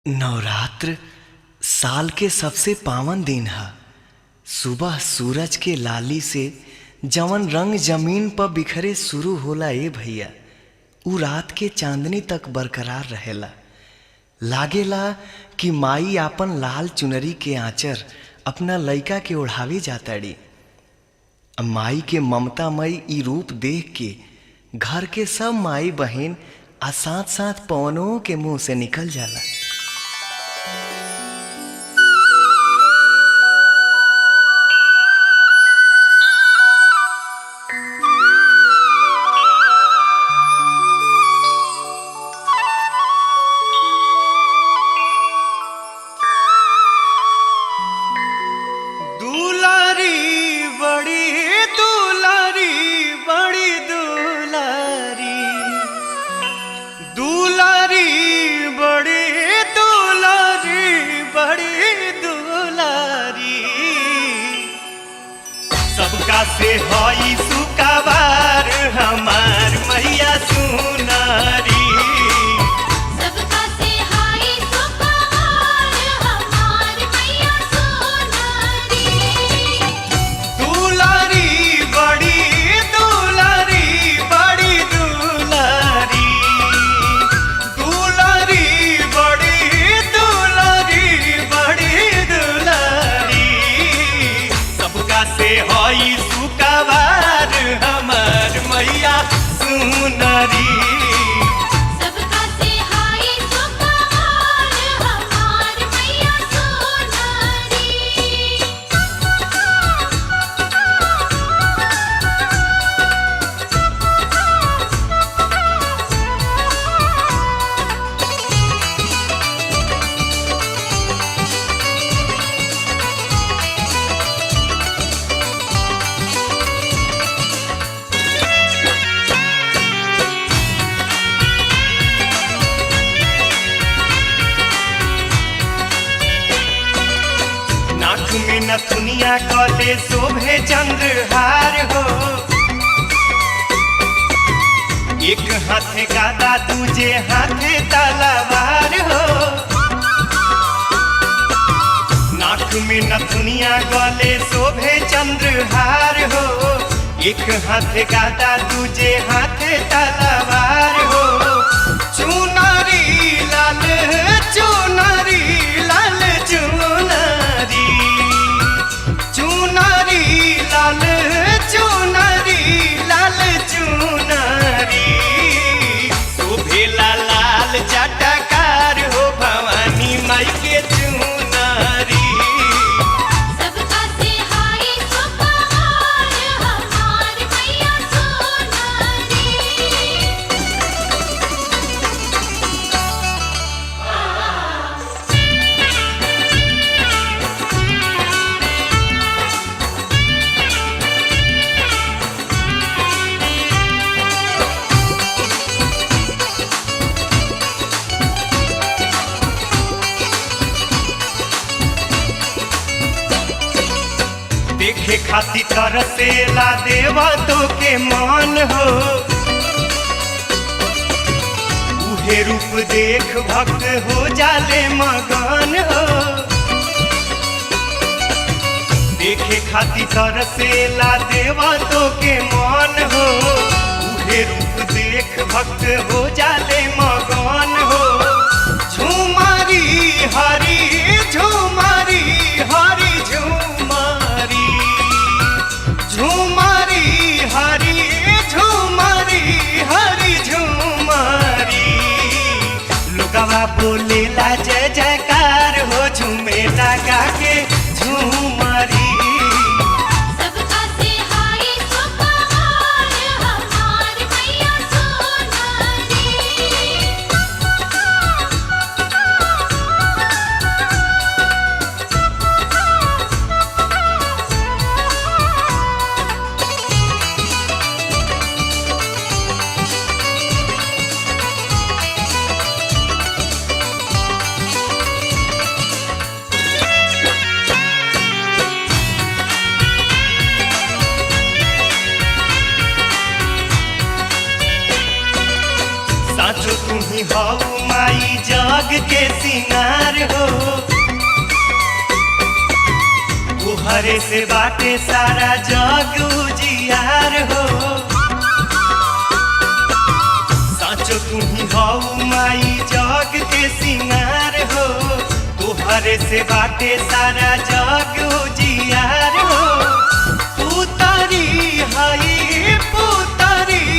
नवरात्र साल के सबसे पावन दिन है। सुबह सूरज के लाली से जवन रंग जमीन पर बिखरे शुरू होला ए भैया, उ रात के चांदनी तक बरकरार रहेला। लागेला कि माई आपन लाल चुनरी के आंचर अपना लइका के ओढ़ावे जाताड़ी। माई के ममतामयी ई रूप देख के घर के सब माई बहन आ साथ साथ पवनों के मुंह से निकल जाला। सबका से हई सुकाबार हमार मैया सुनारी। सबका से हई सुकाबार हमार मैया सुनारी। दुलारी बड़ी दुलारी बड़ी दुलारी, दुलारी बड़ी दुलारी बड़ी दुलारी। सबका से हई सुकाबार हमार मैया सुनारी। सबका से हई सुकाबार हमार मैया सुनारी। नाक में नथुनिया गले शोभे चंद्रहार हो, एक हाथे गादा दूजे हाथे तलवार हो। नाक में नथुनिया गले शोभे चंद्रहार हो, एक हाथे गादा दूजे हाथे तलवार हो। चुनारी लाल चुनारी लाल चुनारी, चुनारी लाल चुनारी लाल चुनारी। शोभेला लाल जटकार हो भवानी माई के चुनारी। सबका से हई सुकाबार हमार मैया सुनारी। देखे खाती तरसेला देवा तो के मान हो, उहे रूप देख भक्त हो जाले मगन हो। देखे खाती तरसेला देवा तो के मान हो, उहे रूप देख भक्त हो जाले मगन हो। झुमारी हरी झुमारी हरी झुमारी, झुमारी हरी झुमारी हरी झुमारी। लोगवा बोलेला जय जयकार हो, झूमेला गाके झुमारी। सबका से हई सुकाबार हमार मैया सुनारी। साचो तुम्ही हऊ माई जग के सिंगार तोहरे से बाटे सारा जग उजियार हो। साचो तू ही हऊ माई जग के सिंगार हो। तोहरे से बाटे सारा जग उजियार हो। पुतरी हई पुतरी